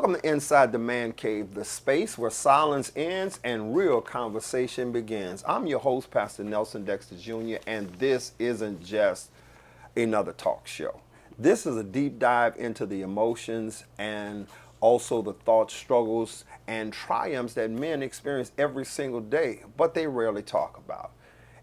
Welcome to Inside the Man Cave, the space where silence ends and real conversation begins. I'm your host, Pastor Nelson Dexter Jr., and this isn't just another talk show. This is a deep dive into the emotions and also the thoughts, struggles, and triumphs that men experience every single day, but they rarely talk about.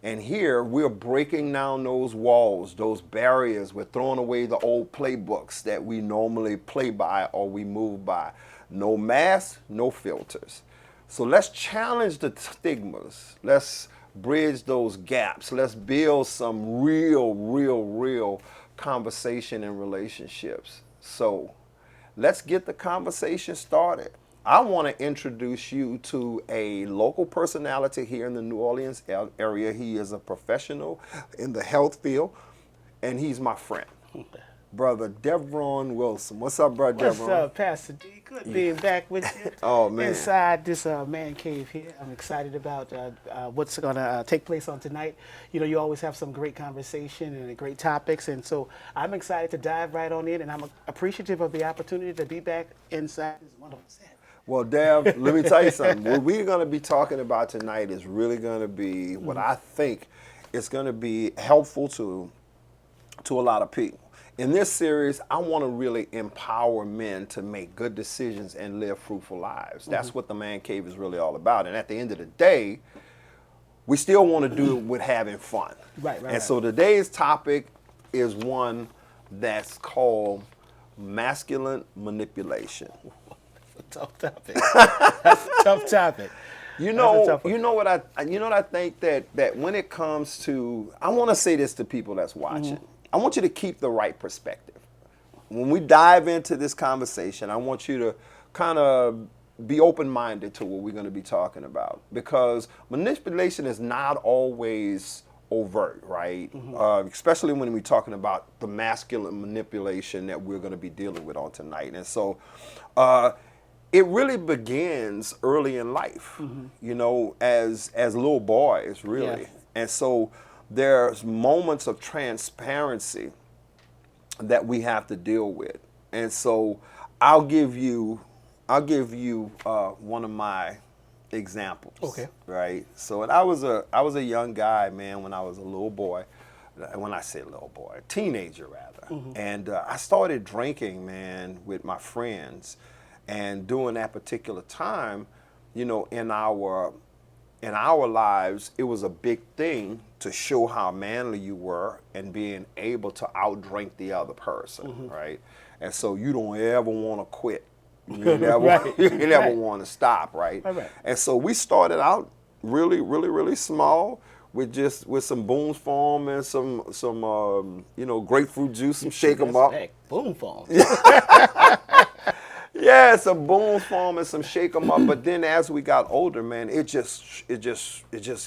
And here we're breaking down those walls, those barriers. We're throwing away the old playbooks that we normally play by or we move by. No masks, no filters. So let's challenge the stigmas. Let's bridge those gaps. Let's build some real conversation and relationships. So let's get the conversation started. I want to introduce you to a local personality here in the New Orleans area. He is a professional in the health field, and he's my friend, Brother Devron Wilson. What's up, Brother Devron? What's up, Pastor D? Good being back with you. Oh, man. Inside this man cave here. I'm excited about what's going to take place on tonight. You know, you always have some great conversation and great topics, and so I'm excited to dive right on in, and I'm appreciative of the opportunity to be back inside this wonderful set. Well, Dev, let me tell you something. What we're going to be talking about tonight is really going to be what I think is going to be helpful to a lot of people. In this series, I want to really empower men to make good decisions and live fruitful lives. That's what the Man Cave is really all about. And at the end of the day, we still want to do it with having fun. Right. So today's topic is one that's called masculine manipulation. Tough topic. That's a tough topic. You know what I think that when it comes to, I want to say this to people that's watching. I want you to keep the right perspective. When we dive into this conversation, I want you to kind of be open-minded to what we're going to be talking about, because manipulation is not always overt, right? Especially when we're talking about the masculine manipulation that we're going to be dealing with on tonight. And so it really begins early in life, you know, as little boys, really. Yes. And so there's moments of transparency that we have to deal with. And so I'll give you one of my examples. Okay. Right. So I was a young guy, man, when I was a little boy. When I say little boy, teenager rather. And I started drinking, man, with my friends. And during that particular time, you know, in our lives, it was a big thing to show how manly you were and being able to outdrink the other person, right? And so you don't ever want to quit. You never want to stop, right? Right. And so we started out really small with some Boone's Farm and some grapefruit juice, some shake 'em up. Boom Farm. Yeah, some Boone's Farm and some shake 'em up. But then as we got older, man, it just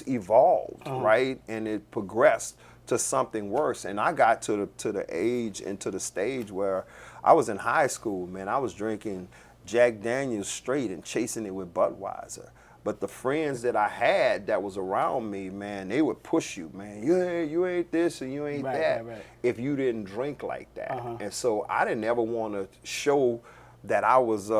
evolved, right? And it progressed to something worse. And I got to the age and to the stage where I was in high school, man. I was drinking Jack Daniel's straight and chasing it with Budweiser. But the friends that I had that was around me, man, they would push you, man. You ain't this and you ain't that. Right. If you didn't drink like that. And so I didn't ever want to show that I was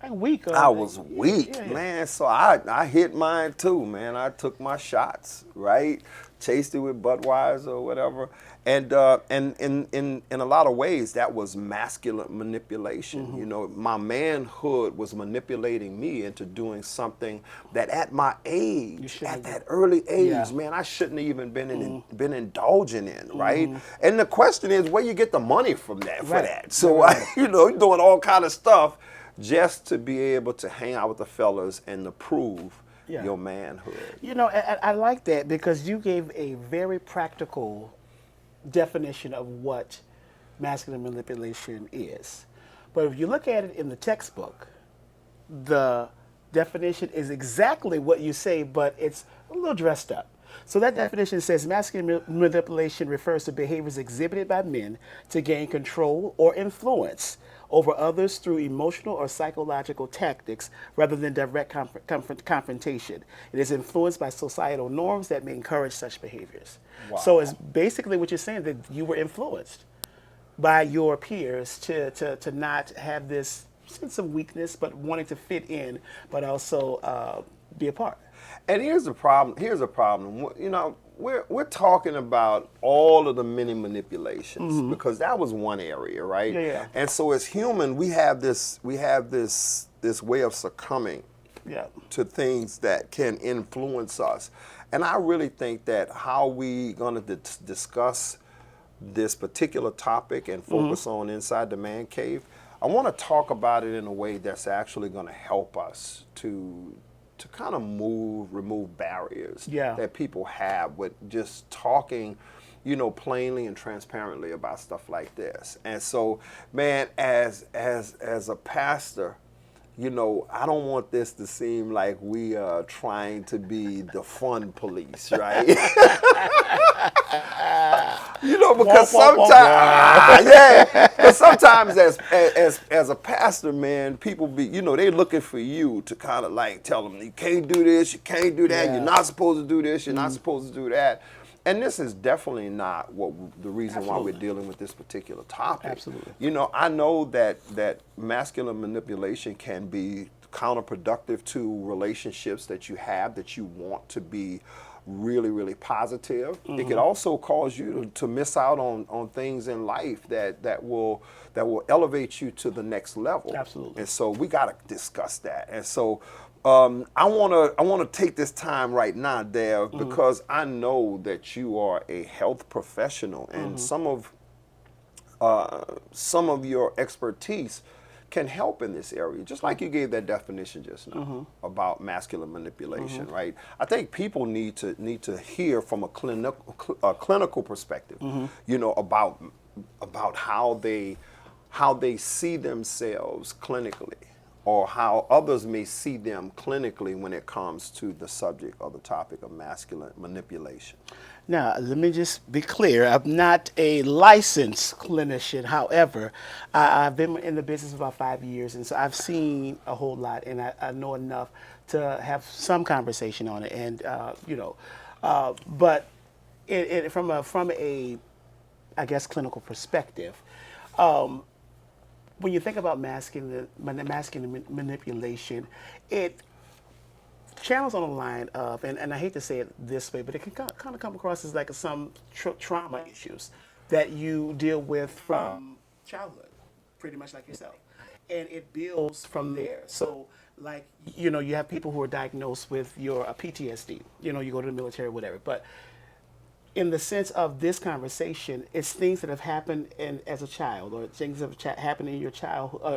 weak. I was weak, Yeah. man. So I hit mine too, man. I took my shots, right? Chased it with Budweiser or whatever. And in a lot of ways, that was masculine manipulation. You know, my manhood was manipulating me into doing something that at my age, at that early age, man, I shouldn't have even been indulging in, right? And the question is, where you get the money from that for that? So you're doing all kind of stuff just to be able to hang out with the fellas and to prove your manhood. You know, I like that because you gave a very practical definition of what masculine manipulation is. But if you look at it in the textbook, the definition is exactly what you say, but it's a little dressed up. So that definition says masculine manipulation refers to behaviors exhibited by men to gain control or influence over others through emotional or psychological tactics rather than direct confrontation. It is influenced by societal norms that may encourage such behaviors. Wow. So it's basically what you're saying, that you were influenced by your peers to not have this sense of weakness, but wanting to fit in, but also be a part. And here's the problem. Here's a problem. You know, we're talking about all of the many manipulations because that was one area, right? Yeah, yeah. And so as human, we have this way of succumbing Yeah. to things that can influence us. And I really think that how we going to discuss this particular topic and focus on Inside the Man Cave, I want to talk about it in a way that's actually going to help us to kind of remove barriers Yeah. that people have with just talking, you know, plainly and transparently about stuff like this. And so, man, as a pastor, you know, I don't want this to seem like we are trying to be the fun police, right? You know, because sometimes, yeah, because sometimes as a pastor, man, people be, you know, they looking for you to kind of like tell them you can't do this, you can't do that, you're not supposed to do this, you're not supposed to do that. And this is definitely not the reason why we're dealing with this particular topic. Absolutely. You know, I know that masculine manipulation can be counterproductive to relationships that you have that you want to be really, really positive. It could also cause you to miss out on things in life that will elevate you to the next level. Absolutely. And so we got to discuss that. And so I want to take this time right now, Dev, because I know that you are a health professional, and some of your expertise can help in this area, just like you gave that definition just now about masculine manipulation, right? I think people need to hear from a clinical perspective, you know, about how they see themselves clinically, or how others may see them clinically when it comes to the subject or the topic of masculine manipulation. Now, let me just be clear. I'm not a licensed clinician. However, I've been in the business about 5 years, and so I've seen a whole lot, and I know enough to have some conversation on it. And you know, but from a I guess clinical perspective, when you think about masculine manipulation, it channels on the line of, and I hate to say it this way, but it can kind of come across as like some trauma issues that you deal with from childhood, pretty much like yourself. And it builds from there. So, like, you know, you have people who are diagnosed with your PTSD, you know, you go to the military or whatever. But in the sense of this conversation, it's things that have happened as a child, or things that have happened in your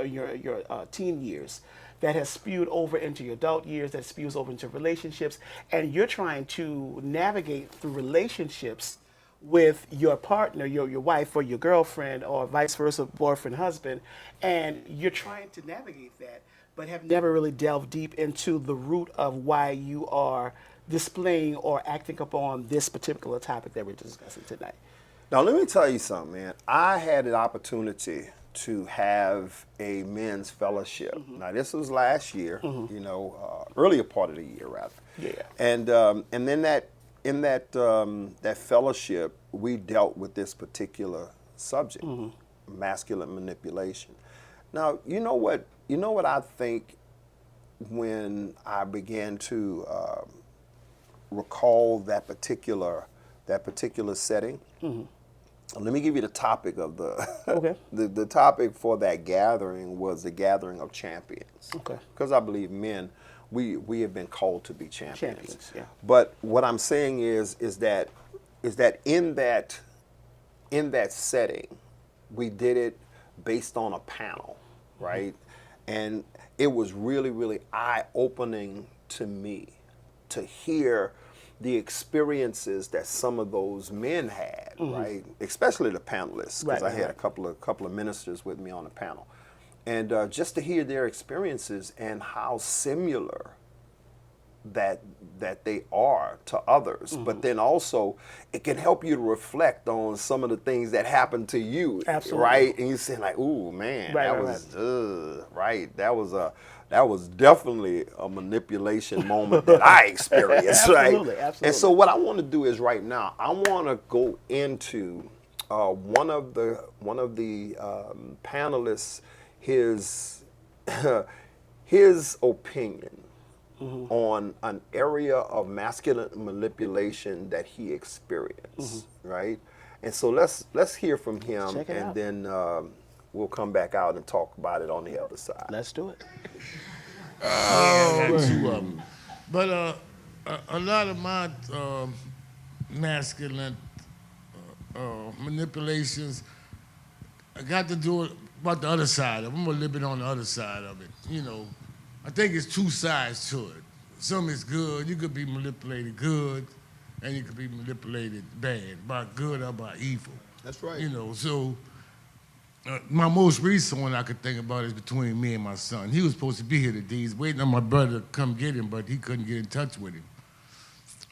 your teen years, that has spewed over into your adult years, that spews over into relationships, and you're trying to navigate through relationships with your partner, your wife or your girlfriend, or vice versa, boyfriend, husband, and you're trying to navigate that, but have never really delved deep into the root of why you are displaying or acting upon this particular topic that we're discussing tonight. Now, let me tell you something, man. I had an opportunity to have a men's fellowship. Now, this was last year, you know, earlier part of the year, rather. Yeah. And then that fellowship, we dealt with this particular subject, masculine manipulation. Now, you know what I think when I began to recall that particular setting. Let me give you the topic of Okay. the topic for that gathering was the gathering of champions. Okay. Because I believe men, we have been called to be champions. Champions, yeah. But what I'm saying is that in that setting, we did it based on a panel, right? And it was really, really eye-opening to me to hear the experiences that some of those men had, right? Especially the panelists, because I had a couple of ministers with me on the panel, and just to hear their experiences and how similar that they are to others. But then also, it can help you to reflect on some of the things that happened to you, Absolutely. right? And you say like, "Ooh, man, Right, that right, was right. That was definitely a manipulation moment that I experienced, right?" Absolutely, absolutely. And so what I want to do is right now, I want to go into one of the panelists, his his opinion on an area of masculine manipulation that he experienced, right? And so let's hear from him, Check it and out. then we'll come back out and talk about it on the other side. Let's do it. I got two of them. But a lot of my masculine manipulations, I got to do it about the other side of it. I'm a little bit on the other side of it. You know, I think it's two sides to it. Some is good. You could be manipulated good, and you could be manipulated bad, by good or by evil. That's right. You know, so my most recent one I could think about is between me and my son. He was supposed to be here today. He's waiting on my brother to come get him, but he couldn't get in touch with him.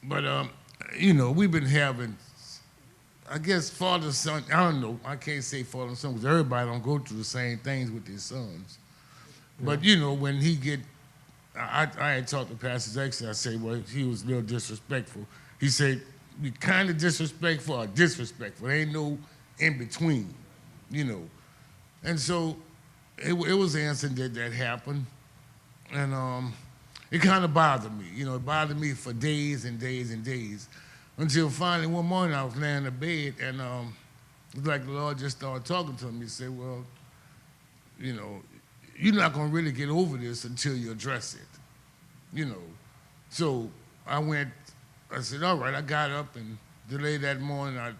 But, you know, we've been having, I guess, father, son, I don't know. I can't say father and son because everybody don't go through the same things with their sons. But, you know, when he get, I had talked to Pastor Dexter. I said, well, he was a little disrespectful. He said, you kind of disrespectful or disrespectful. There ain't no in between, you know. And so it was an incident that happened, and it kind of bothered me. You know, it bothered me for days and days and days until finally one morning I was laying in bed, and it was like the Lord just started talking to me. He said, well, you know, you're not going to really get over this until you address it, you know. So I said, all right. I got up, and delayed that morning I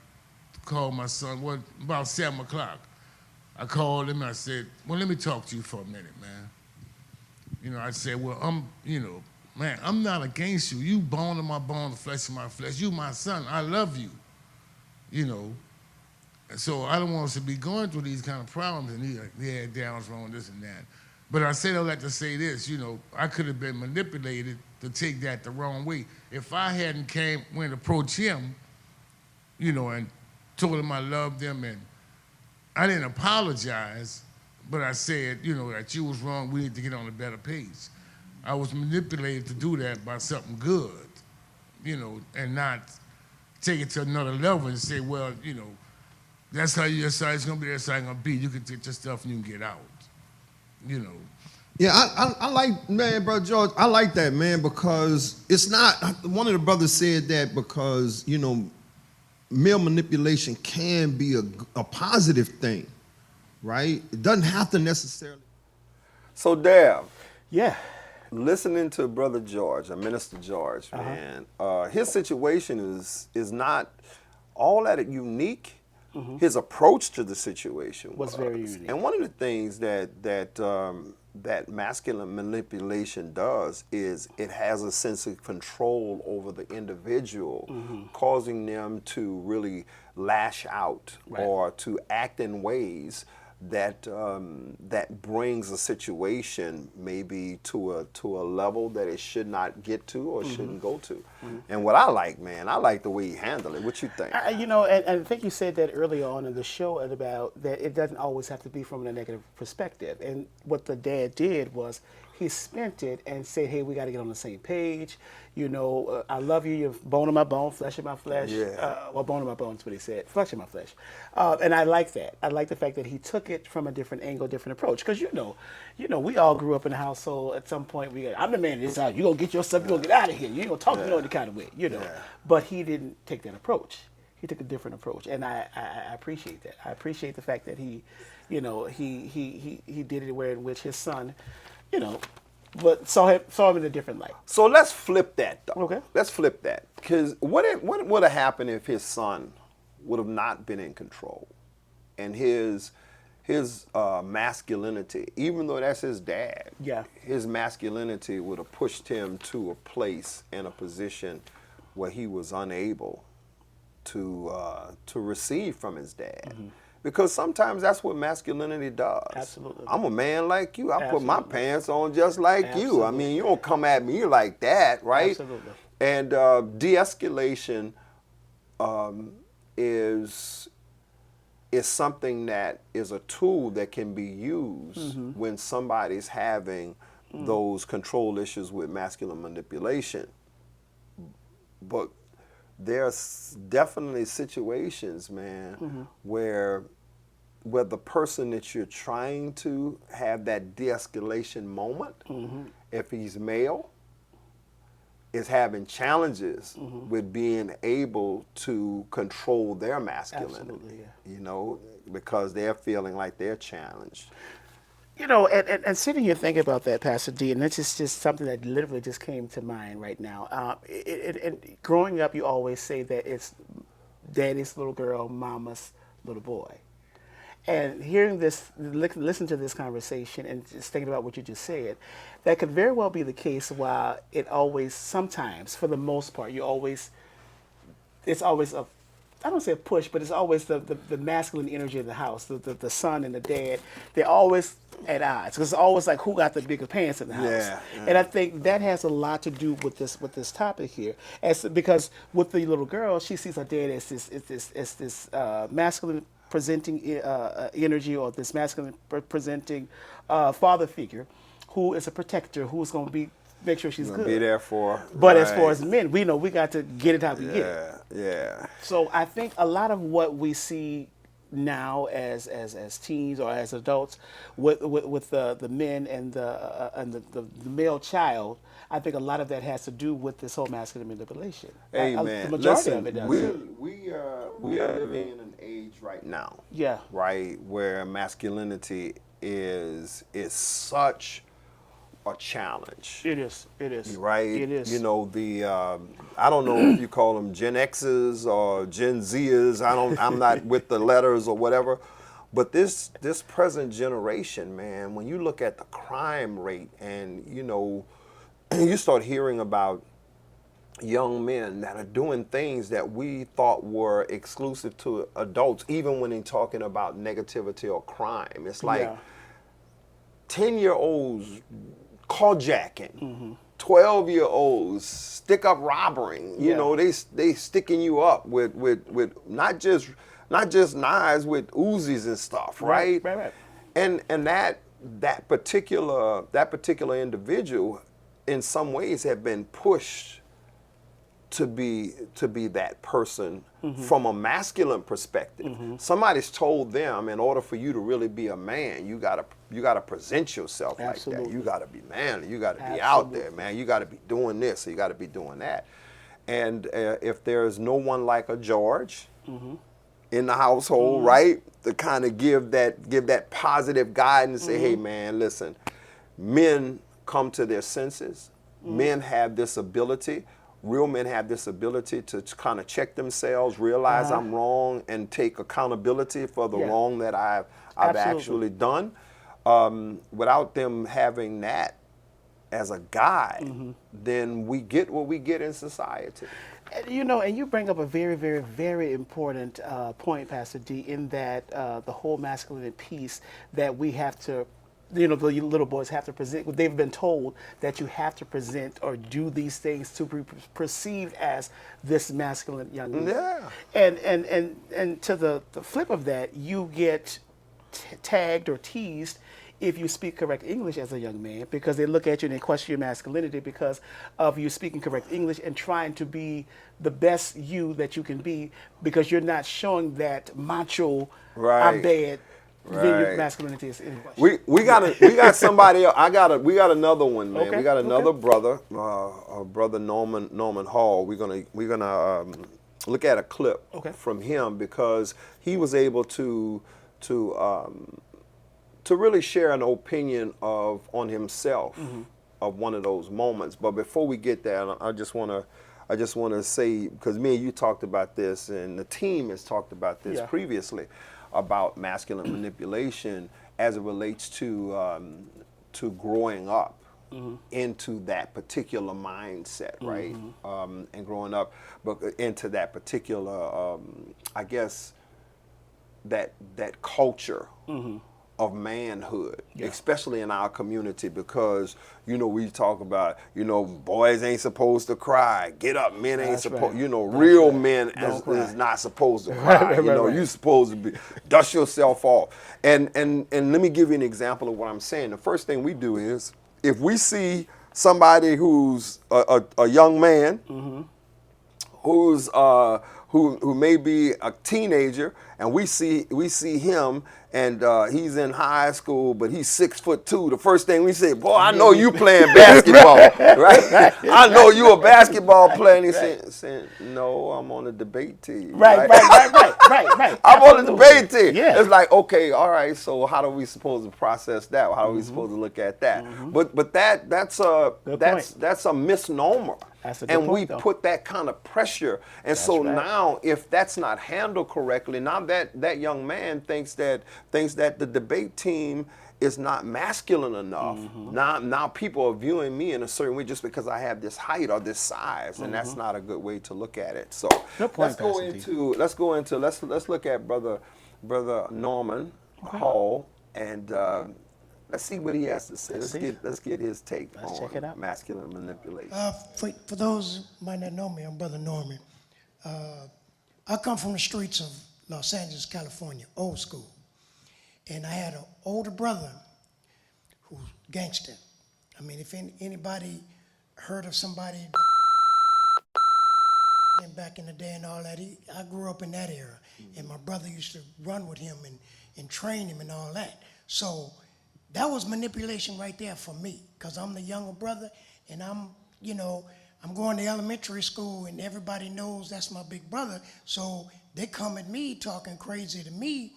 called my son, about 7 o'clock. I called him, and I said, well, let me talk to you for a minute, man. You know, I said, well, man, I'm not against you. You bone of my bone, flesh of my flesh. You my son. I love you, you know. And so I don't want us to be going through these kind of problems, and he like, yeah, Daryl's wrong, this and that. But I said all that to say this, you know, I could have been manipulated to take that the wrong way. If I hadn't went to approach him, you know, and told him I loved him, and I didn't apologize, but I said, you know, that you was wrong, we need to get on a better page. I was manipulated to do that by something good, you know, and not take it to another level and say, well, you know, that's how you decide it's gonna be, that's how it's gonna be. You can take your stuff and you can get out, you know. Yeah, I like, man, Brother George, I like that, man, because it's not, one of the brothers said that because, you know, male manipulation can be a positive thing, right? It doesn't have to necessarily. So, Dab, Yeah. listening to Brother George, Minister George, man, his situation is not all that unique. His approach to the situation Was very unique. And one of the things that masculine manipulation does is it has a sense of control over the individual, causing them to really lash out or to act in ways that that brings a situation maybe to a level that it should not get to or shouldn't go to. And what I like, man, I like the way he handled it. What you think? You know, and I think you said that earlier on in the show about that it doesn't always have to be from a negative perspective. And what the dad did was he spent it and said, hey, we got to get on the same page. You know, I love you. You're bone of my bone, flesh of my flesh. Yeah. Well, bone of my bone is what he said, flesh of my flesh. And I like that. I like the fact that he took it from a different angle, different approach. Because you know, we all grew up in a household. At some point, I'm the man of this house. You gonna get your stuff. You gonna get out of here. You ain't gonna talk to me no any kind of way. You know. Yeah. But he didn't take that approach. He took a different approach, and I appreciate that. I appreciate the fact that he, you know, he did it where in which his son, you know, but saw him in a different light. So let's flip that, though. Okay. Let's flip that. Because what would have happened if his son would have not been in control, and his masculinity, even though that's his dad, Yeah. his masculinity would have pushed him to a place and a position where he was unable to receive from his dad. Because sometimes that's what masculinity does. Absolutely. I'm a man like you. I put my Absolutely. pants on just like you. I Absolutely. mean, you don't come at me like that, right? Absolutely. And de-escalation is something that is a tool that can be used when somebody's having those control issues with masculine manipulation. But there's definitely situations, man, where where the person that you're trying to have that de-escalation moment, if he's male, is having challenges with being able to control their masculinity. Absolutely, yeah. You know, because they're feeling like they're challenged. You know, and sitting here thinking about that, Pastor D, and this is just something that literally just came to mind right now. And growing up, you always say that it's daddy's little girl, mama's little boy. And hearing this, listen to this conversation and just thinking about what you just said, that could very well be the case while it always, sometimes, for the most part, it's always a, I don't say a push, but it's always the masculine energy of the house, the son and the dad. They're always at odds because it's always like who got the bigger pants in the house. Yeah. And I think that has a lot to do with this topic here, because with the little girl, she sees her dad as this masculine presenting energy, or this masculine presenting father figure, who is a protector, who's going to make sure she's good. Be there for. But as far as men, we know we got to get it how we get it. Yeah. So I think a lot of what we see now as teens or as adults with the men and the male child, I think a lot of that has to do with this whole masculine manipulation. Amen. The majority Listen, of it does. we are living in an age right now. Yeah. Right, where masculinity is such a challenge. It is. It is. Right? It is. You know, I don't know if you call them Gen X's or Gen Z's. I'm not with the letters or whatever. But this present generation, man, when you look at the crime rate and, you know, you start hearing about young men that are doing things that we thought were exclusive to adults, even when they're talking about negativity or crime. It's like 10-year-olds carjacking, 12-year-olds stick up robbing. You know, they sticking you up with not just knives, with Uzis and stuff, right? Right. And that particular individual, in some ways, have been pushed to be that person from a masculine perspective. Somebody's told them, in order for you to really be a man, you gotta present yourself like that. You gotta be manly. You gotta be out there, man. You gotta be doing this. Or you gotta be doing that. And if there's no one like a George in the household, right, to kind of give that positive guidance, say, hey, man, listen, men come to their senses. Men have this ability. Real men have this ability to kind of check themselves, realize I'm wrong, and take accountability for the wrong that I've actually done. Without them having that as a guide, then we get what we get in society. You know, and you bring up a very, very, very important point, Pastor D, in that the whole masculine piece that we have to, you know, the little boys have to present. They've been told that you have to present or do these things to be perceived as this masculine young man. Yeah. And to the flip of that, you get tagged or teased if you speak correct English as a young man, because they look at you and they question your masculinity because of you speaking correct English and trying to be the best you that you can be, because you're not showing that macho, I'm bad. Then your masculinity is in question. We got somebody else. We got another one, man. Okay, We got another brother, brother Norman Hall. We're gonna look at a clip from him, because he was able to really share an opinion on himself of one of those moments. But before we get there, I just want to say, because me and you talked about this, and the team has talked about this previously, about masculine manipulation as it relates to growing up into that particular mindset, right? And growing up, but into that particular, I guess, that culture of manhood, especially in our community, because, you know, we talk about, you know, boys ain't supposed to cry. Get up, men ain't supposed, you know, real men is not supposed to cry. You know, you supposed to be, dust yourself off. And let me give you an example of what I'm saying. The first thing we do is, if we see somebody who's a young man, who's who may be a teenager, and we see him, and he's in high school, but he's 6'2". The first thing we say, boy, I know you playing basketball, right? I know you a basketball player. And he said, no, I'm on a debate team. Right. I'm on the debate team. Yeah. It's like, okay, all right, so how are we supposed to process that? How are we supposed to look at that? But that's a misnomer. That's a good and point, we though. put that kind of pressure. And so right. now, if that's not handled correctly, now that young man thinks that the debate team is not masculine enough. Now people are viewing me in a certain way just because I have this height or this size, and that's not a good way to look at it. So Good point, let's look at brother Norman Hall, and let's see what he has to say. Let's get his take Let's check it out. on masculine manipulation. For those who might not know me, I'm Brother Norman. I come from the streets of Los Angeles, California, old school. And I had an older brother who's gangster. I mean, if anybody heard of somebody back in the day and all that, I grew up in that era. And my brother used to run with him and train him and all that. So that was manipulation right there for me, because I'm the younger brother, and I'm going to elementary school, and everybody knows that's my big brother. So they come at me talking crazy to me,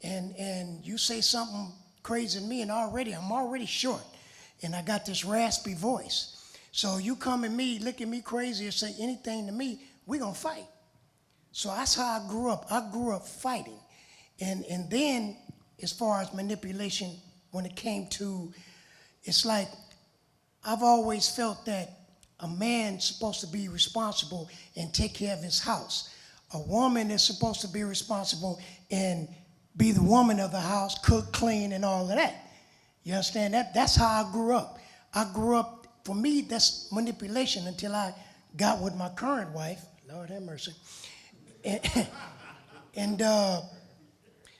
and you say something crazy to me, and I'm already short, and I got this raspy voice. So you come at me, look at me crazy, or say anything to me, we gonna fight. So that's how I grew up. I grew up fighting, and then as far as manipulation, when it came to, it's like I've always felt that a man's supposed to be responsible and take care of his house. A woman is supposed to be responsible and be the woman of the house, cook, clean, and all of that. You understand that? That's how I grew up. For me, that's manipulation until I got with my current wife. Lord have mercy. And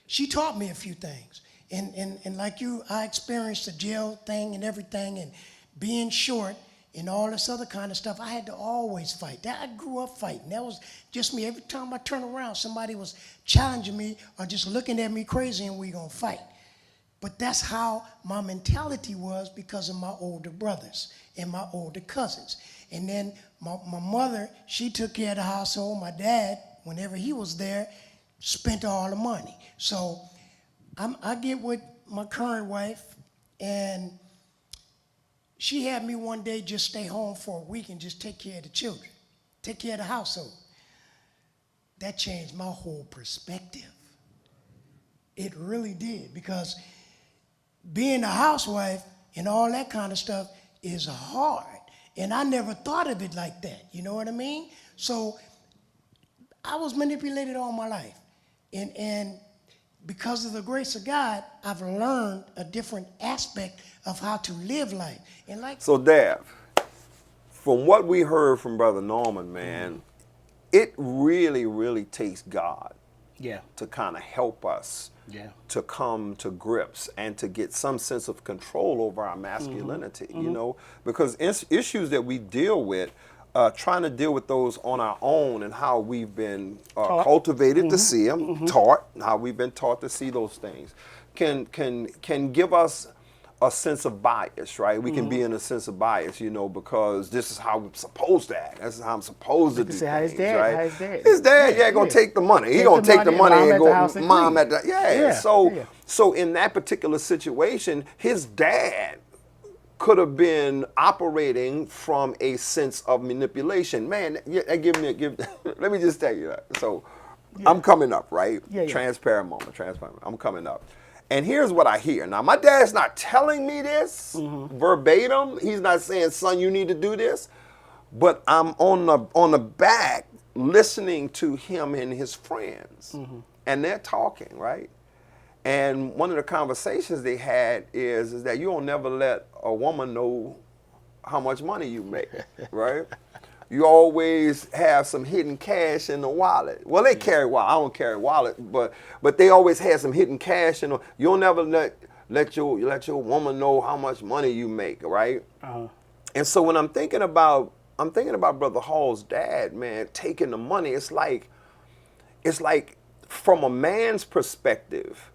she taught me a few things. And like you, I experienced the jail thing and everything, and being short and all this other kind of stuff. I had to always fight. I grew up fighting. That was just me. Every time I turn around, somebody was challenging me or just looking at me crazy, and we gonna fight. But that's how my mentality was because of my older brothers and my older cousins. And then my mother, she took care of the household. My dad, whenever he was there, spent all the money. So I get with my current wife, and she had me one day just stay home for a week and just take care of the children, take care of the household. That changed my whole perspective. It really did, because being a housewife and all that kind of stuff is hard. And I never thought of it like that, you know what I mean? So I was manipulated all my life. And because of the grace of God, I've learned a different aspect of how to live life. And So, Dav, from what we heard from Brother Norman, man, it really, really takes God to kind of help us to come to grips and to get some sense of control over our masculinity, you know, because issues that we deal with, trying to deal with those on our own and how we've been cultivated to see them, taught, how we've been taught to see those things, can give us a sense of bias, right? We can be in a sense of bias, you know, because this is how I'm supposed to act. This is how I'm supposed to do things, his dad, right? how his dad. His dad, gonna take the money. He gonna take the money and go, mom at the, So in that particular situation, his dad could have been operating from a sense of manipulation. Man, let me just tell you that. So I'm coming up, right? Transparent moment. I'm coming up. And here's what I hear. Now, my dad's not telling me this verbatim. He's not saying, son, you need to do this. But I'm on the back listening to him and his friends. And they're talking, right? And one of the conversations they had is that you don't never let a woman know how much money you make, right? You always have some hidden cash in the wallet. Well, they carry wallet. I don't carry wallet, but they always have some hidden cash in the. You'll never let your woman know how much money you make, right? And so when I'm thinking about Brother Hall's dad, man, taking the money, it's like, it's like from a man's perspective,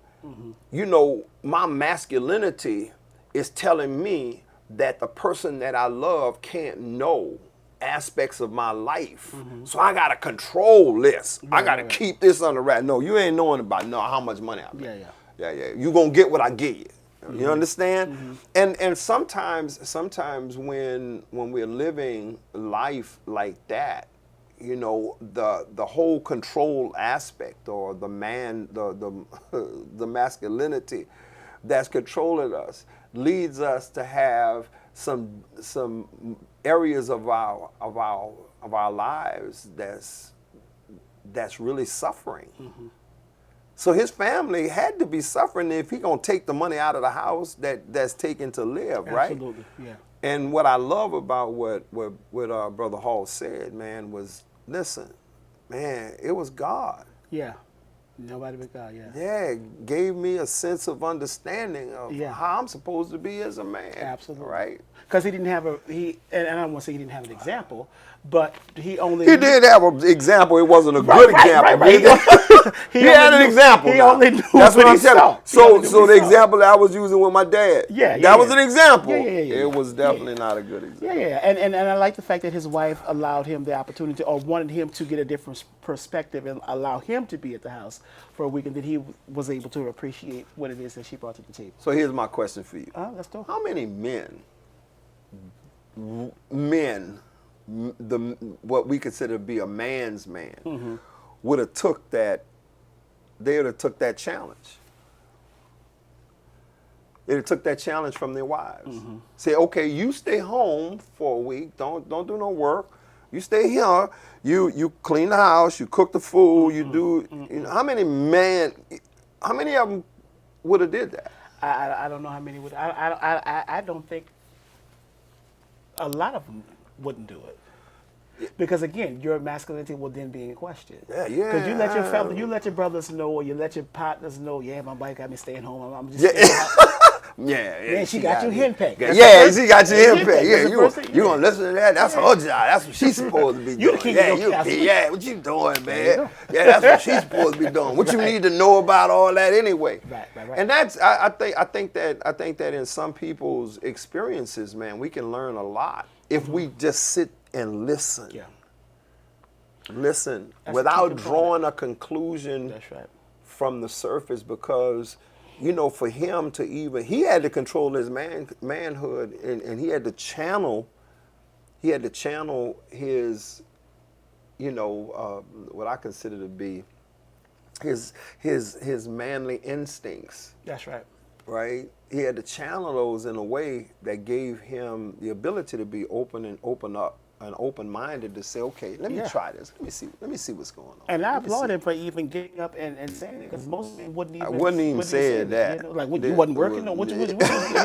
my masculinity is telling me that the person that I love can't know aspects of my life. So I gotta control this. I gotta keep this under wrap. No, you ain't knowing about how much money I make. Yeah. You gonna get what I give you. You understand? And sometimes when we're living life like that, the whole control aspect, or the the masculinity that's controlling us, leads us to have some areas of our lives that's really suffering. So his family had to be suffering if he gonna take the money out of the house that's taken to live, right? Absolutely, yeah. And what I love about what Brother Hall said, man, was, listen, man, it was God. Yeah. Nobody but God, yeah. Yeah, it gave me a sense of understanding of Yeah. how I'm supposed to be as a man. Absolutely. Right? Because he didn't have and I don't want to say he didn't have an example, but he only... He did have an example. It wasn't a Right, good right, example. right. He had an example. He now. only knew That's what what I'm he telling saw. you. He only knew So what the he saw. example that I was using with my dad, that was an example. Yeah. It was definitely not a good example. Yeah. And I like the fact that his wife allowed him the opportunity, or wanted him to get a different perspective and allow him to be at the house for a week, and that he was able to appreciate what it is that she brought to the table. So here's my question for you. Let's go. How many men, what we consider to be a man's man, would have took that? They would have took that challenge. They took that challenge from their wives. Say, okay, you stay home for a week. Don't do no work. You stay here. You clean the house. You cook the food. You do. How many of them would have did that? I don't know how many would. I don't think a lot of them wouldn't do it. Because again, your masculinity will then be in question. Yeah. Because you let your brothers know, or you let your partners know. Yeah, my wife got me staying home. I'm just staying home. Yeah, she got you henpecked. She got you henpecked. Yeah, That's you gonna listen to that? That's her job. That's what she's supposed to be You the doing. king Yeah, of your castle. yeah. What you doing, man? Yeah, that's what she's supposed to be doing. What you need to know about all that anyway? Right. And that's I think that in some people's experiences, man, we can learn a lot if we just sit and listen. Yeah. Listen That's a key without component. drawing a conclusion That's right. from the surface, because for him to he had to control his manhood, and he had to channel his what I consider to be his manly instincts. That's right. Right? He had to channel those in a way that gave him the ability to be open-minded to say, okay, let me try this. Let me see what's going on. And I applaud him for even getting up and saying it, because most men wouldn't even say that. Like, you wasn't working, or what you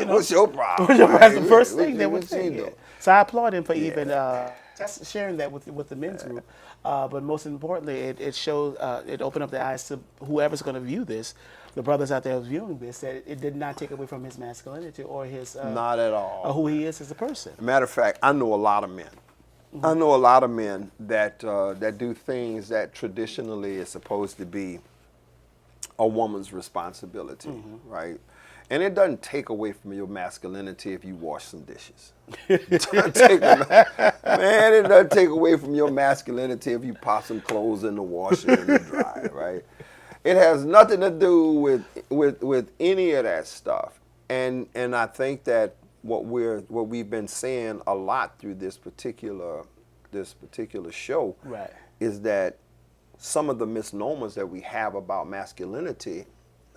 What's your problem? That's the first thing they would What say. you doing? So I applaud him for even just sharing that with the men's group. But most importantly, it shows, it opened up the eyes to whoever's going to view this, the brothers out there who's viewing this, that it did not take away from his masculinity or his Not at all. or who he is as a person. Matter of fact, I know a lot of men. I know a lot of men that do things that traditionally is supposed to be a woman's responsibility, right? And it doesn't take away from your masculinity if you wash some dishes. Man, it doesn't take away from your masculinity if you pop some clothes in the washer and the dryer, right? It has nothing to do with any of that stuff. And I think that what we've been saying a lot through this particular show, Right. is that some of the misnomers that we have about masculinity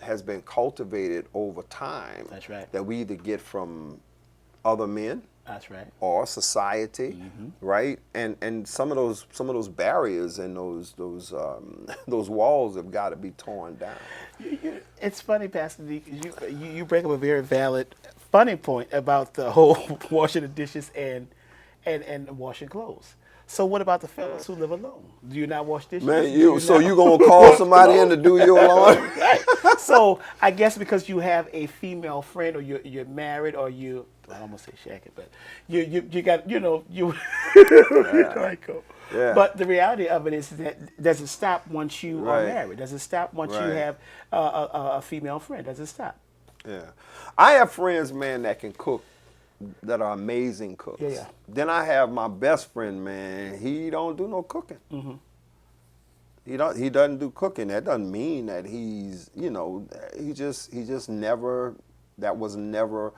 has been cultivated over time. That's right. That we either get from other men That's right. or society, right? And some of those barriers and those walls have got to be torn down. It's funny, Pastor D, because you bring up a very valid, funny point about the whole washing the dishes and washing clothes. So what about the fellas who live alone? Do you not wash dishes? Man, you gonna call somebody in to do your laundry? Right. So I guess because you have a female friend, or you're married, or I almost say shacking, but you got you. Right, cool. Yeah. But the reality of it is that doesn't stop once you are Right. married. Doesn't stop once you Right. have a female friend. Doesn't stop. Yeah. I have friends, man, that can cook, that are amazing cooks. Yeah, yeah. Then I have my best friend, man. He don't do no cooking. He doesn't do cooking. That doesn't mean that he's, he just never, that was never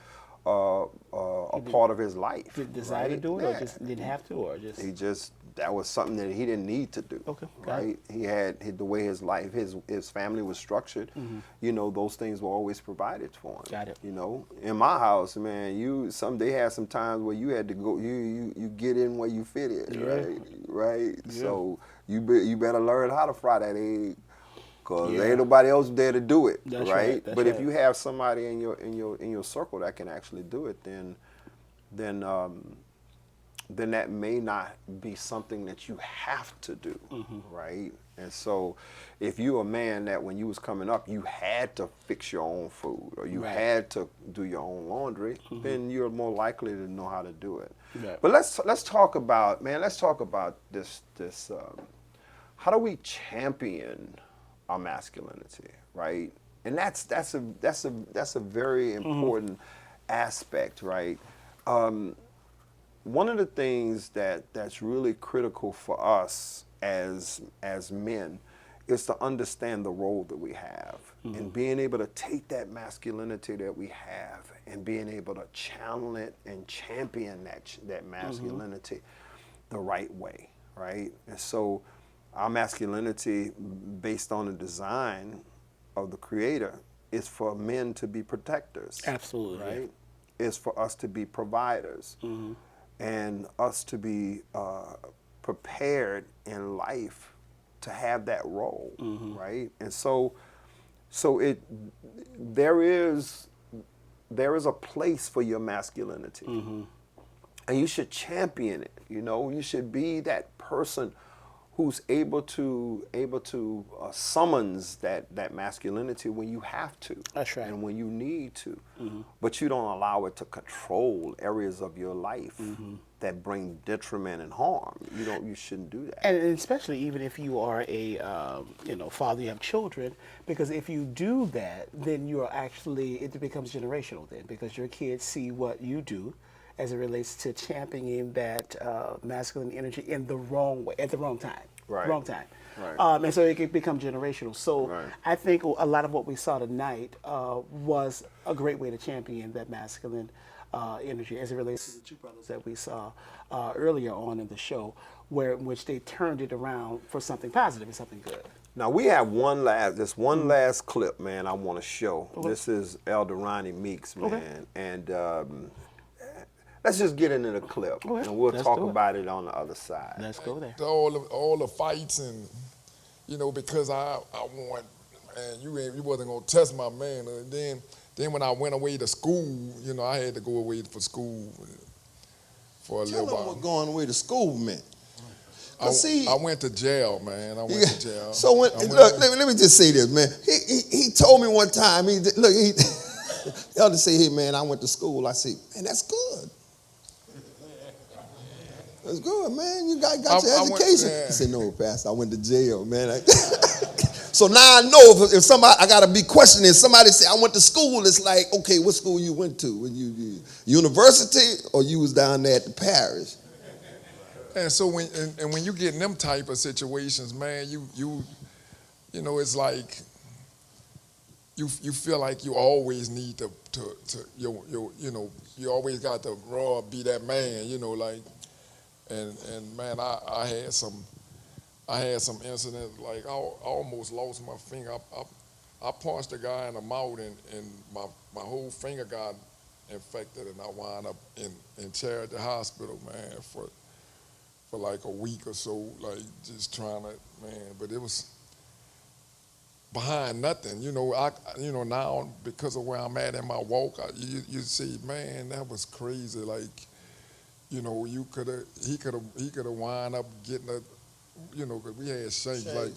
a part of his life. Did desire to right? do it, Yeah. or just didn't have to, or just That was something that he didn't need to do. Okay, got right? He had the way his life, his family was structured. Those things were always provided for him. Got it. In my house, man, they had some times where you had to go, you get in where you fit in, Yeah. right? Yeah. So you better learn how to fry that egg, cause Yeah. ain't nobody else there to do it, That's right? right, that's But if right. you have somebody in your circle that can actually do it, then that may not be something that you have to do, right? And so, if you're a man that when you was coming up, you had to fix your own food or you Right. had to do your own laundry, then you're more likely to know how to do it. Right. But let's talk about this. How do we champion our masculinity, right? And that's a very important aspect, right? One of the things that's really critical for us as men is to understand the role that we have and being able to take that masculinity that we have and being able to channel it and champion that masculinity the right way, right? And so our masculinity, based on the design of the Creator, is for men to be protectors. Absolutely. Right? Is for us to be providers and us to be prepared in life to have that role, right? And so there is a place for your masculinity, and you should champion it. You should be that person who's able to summons that masculinity when you have to. That's right. And when you need to, but you don't allow it to control areas of your life that bring detriment and harm. You shouldn't do that. And especially even if you are a father, you have children, because if you do that, then it becomes generational then, because your kids see what you do as it relates to championing that masculine energy in the wrong way, at the wrong time. Right. Wrong time. Right. And so it can become generational. So Right. I think a lot of what we saw tonight was a great way to champion that masculine energy as it relates to the two brothers that we saw earlier on in the show, in which they turned it around for something positive and something good. Now we have one last clip, man. I want to show. Okay. This is Elder Ronnie Meeks, man, Okay. and let's just get into the clip, Okay. and we'll Let's talk do it. about it on the other side. Let's go there. all the fights and because I want, man, you wasn't gonna test my man. And then when I went away to school, I had to go away for school for a Tell little them while. what going away to school meant. I went to jail, man. I went to jail. So I went- let me just say this, man. He told me one time. The elder say, "Hey, man, I went to school." I say, "Man, that's good. That's good, man. You got your I went- education." yeah. He said, "No, Pastor, I went to jail, man." So now I know if somebody, I gotta be questioning. Somebody say I went to school. It's like, okay, what school you went to? You university or you was down there at the parish? And so when you get in them type of situations, man, it's like you feel like you always need to you always got to be that man, and man, I had some incidents, like I almost lost my finger. I punched a guy in the mouth and my whole finger got infected, and I wound up in Charity Hospital, man, for like a week or so, like just trying to, man, but it was behind nothing, now because of where I'm at in my walk, you see, man, that was crazy, like, he could have wound up getting because we had shanks, like,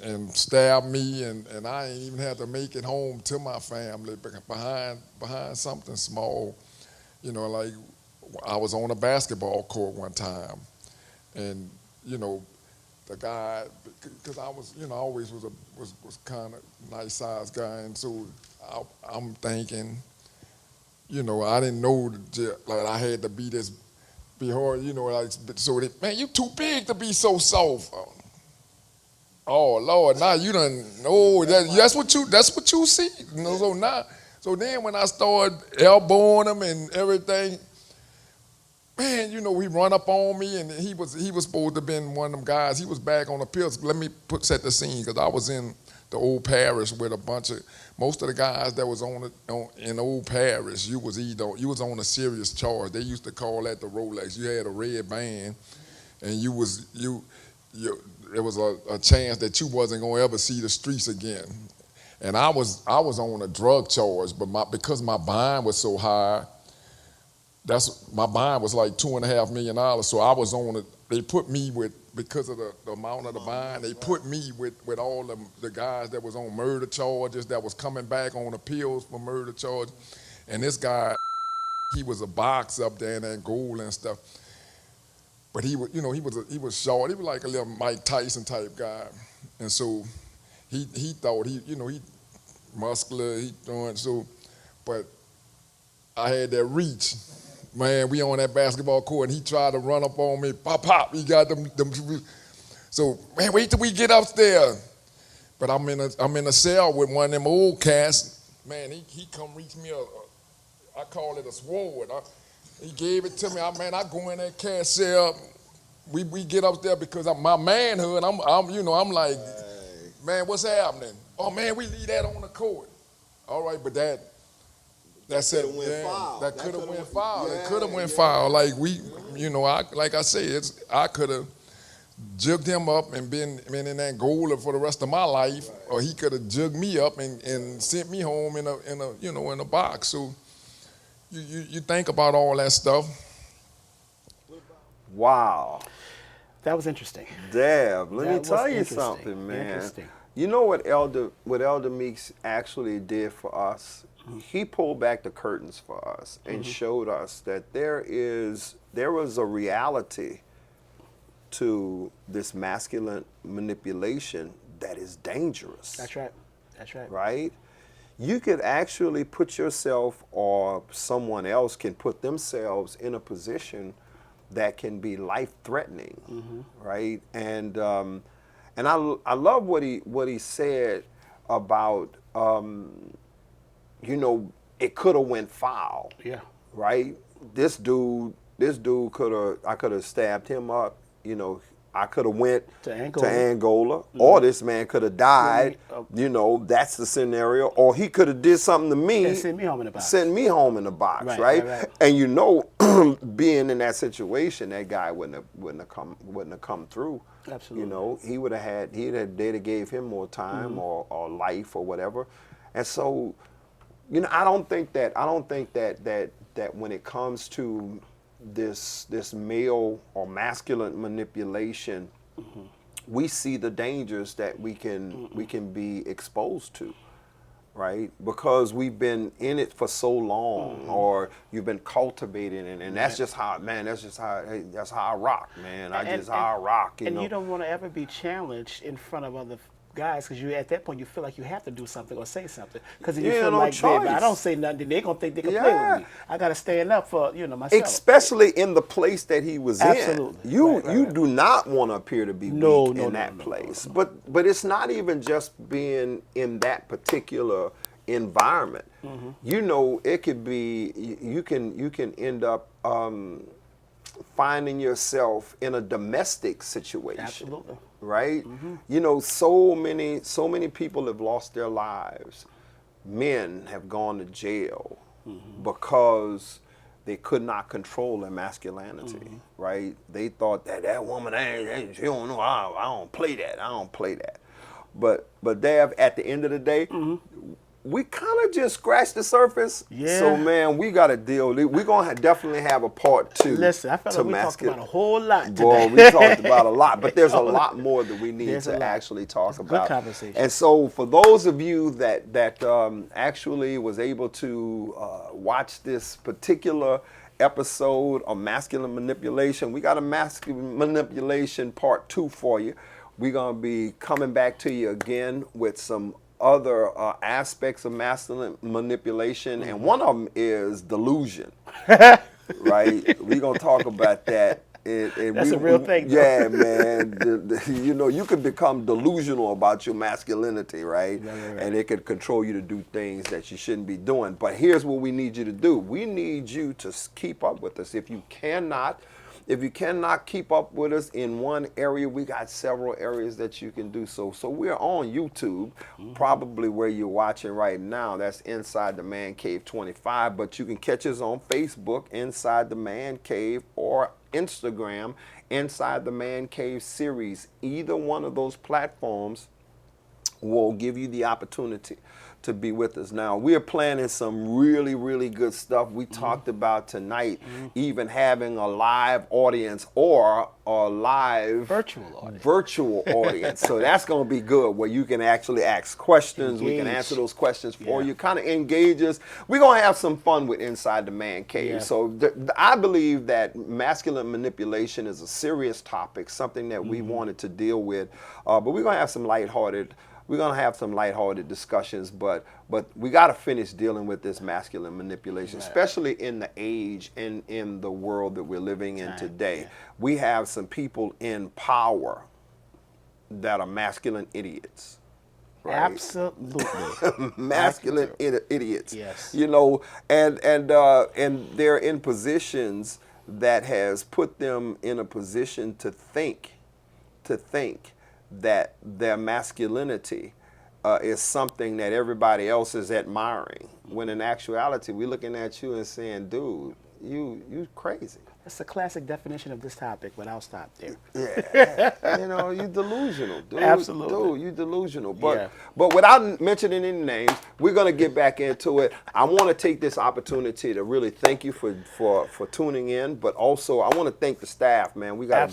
and stabbed me, and I ain't even had to make it home to my family behind something small, like I was on a basketball court one time, And, you know, the guy, because I was, you know, I always was kind of nice sized guy, and so I'm thinking, you know, I didn't know like I had to be hard, you know, like so that, man, you too big to be so soft. Oh Lord, now you done know that's what you see. You know, so then when I started elbowing him and everything, man, you know, he run up on me, and he was supposed to have been one of them guys. He was back on the pills. Let me set the scene, because I was in the old parish with a bunch of, most of the guys that was in the old parish, you was on a serious charge. They used to call that the Rolex. You had a red band, and there was a chance that you wasn't gonna ever see the streets again. And I was on a drug charge, but because my bond was so high, my bond was like $2.5 million. So I was on it. They put me with, because of the amount of the bond, they put me with all the guys that was on murder charges, that was coming back on appeals for murder charges. And this guy, he was a box up there in Angola and stuff. But he was, you know, he was short. He was like a little Mike Tyson type guy. And so he thought he muscular, but I had that reach. Man, we on that basketball court, and he tried to run up on me. Pop, he got them. So, man, wait till we get upstairs. But I'm in a cell with one of them old cats. Man, he come reach me I call it a sword. He gave it to me. I go in that cat cell. We get upstairs because my manhood. I'm like, man, what's happening? Oh man, we leave that on the court. All right, but that's it. That could have went foul. It could have went foul. Like like I said, I could have jugged him up and been in Angola for the rest of my life, or he could have jugged me up and sent me home in a box. So you think about all that stuff. Wow. That was interesting. Deb, let me That tell was you interesting. something, man. Interesting. You know what Elder Meeks actually did for us? He pulled back the curtains for us and showed us that there was a reality to this masculine manipulation that is dangerous. That's right. That's right. Right? You could actually put yourself, or someone else can put themselves in a position that can be life-threatening, right? And I love what he said about it could have went foul. Yeah. Right? This dude I could have stabbed him up, I could have went To Angola. or this man could have died. That's the scenario. Or he could have did something to me And send me home in a box. Send me home in a box, Right. right? And being in that situation, that guy wouldn't have come through. Absolutely. They'd have gave him more time or life or whatever. And so, I don't think that when it comes to this male or masculine manipulation, we see the dangers that we can be exposed to, right? Because we've been in it for so long, or you've been cultivating it, and that's just how, man. That's how I rock, man. How I rock. And you don't want to ever be challenged in front of other guys, because at that point you feel like you have to do something or say something, because you feel like, baby, I don't say nothing, they're gonna think they can play with me. I gotta stand up for myself. Especially in the place that he was Absolutely. in. You do not want to appear to be weak in that place. But it's not even just being in that particular environment. It could be you can end up finding yourself in a domestic situation. Absolutely. Right? So many people have lost their lives. Men have gone to jail because they could not control their masculinity, right? They thought that woman, she don't know, I don't play that. But Dave, at the end of the day, we kind of just scratched the surface. Yeah. So, man, we got to deal. We're going to definitely have a part 2. Listen, I felt like we talked about a whole lot today. Boy, we talked about a lot, but there's a lot more that we need to actually talk about. Good conversation. And so, for those of you that actually was able to watch this particular episode of masculine manipulation. We got a masculine manipulation part 2 for you. We're going to be coming back to you again with some other aspects of masculine manipulation, and one of them is delusion. Right? We're going to talk about that. That's a real thing, though. Yeah, man. You know, you can become delusional about your masculinity, right? And it could control you to do things that you shouldn't be doing. But here's what we need you to do. We need you to keep up with us. If you cannot keep up with us in one area, we got several areas that you can do so. So we're on YouTube, probably where you're watching right now. That's Inside the Man Cave 25. But you can catch us on Facebook, Inside the Man Cave, or Instagram, Inside the Man Cave Series. Either one of those platforms will give you the opportunity to be with us. Now, we're planning some really, really good stuff. We talked about tonight even having a live audience or a live virtual audience. So that's going to be good, where you can actually ask questions. We can answer those questions for you, kind of engage us. We're going to have some fun with Inside the Man Cave. So I believe that masculine manipulation is a serious topic, something that we wanted to deal with. But we're going to have some lighthearted discussions, but we got to finish dealing with this masculine manipulation, especially in the age and in the world that we're living in today. We have some people in power that are masculine idiots. Right? Absolutely. Masculine idiots. Yes. You know, and they're in positions that has put them in a position to think that their masculinity is something that everybody else is admiring, when in actuality we're looking at you and saying, dude, you crazy. That's a classic definition of this topic, but I'll stop there. Yeah. You know, you delusional, dude. Absolutely. Dude, you delusional. But without mentioning any names, we're going to get back into it. I want to take this opportunity to really thank you for tuning in, but also I want to thank the staff, man. We got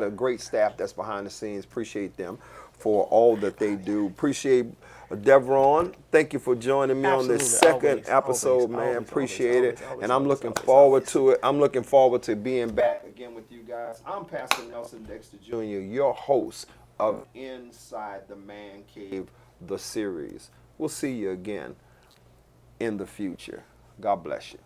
a great staff that's behind the scenes. Appreciate them for all that they do. Appreciate Devron, thank you for joining me on this second episode, man. Appreciate it. And I'm looking forward to it. I'm looking forward to being back again with you guys. I'm Pastor Nelson Dexter Jr., your host of Inside the Man Cave, the series. We'll see you again in the future. God bless you.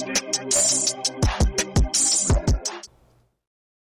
Yeah.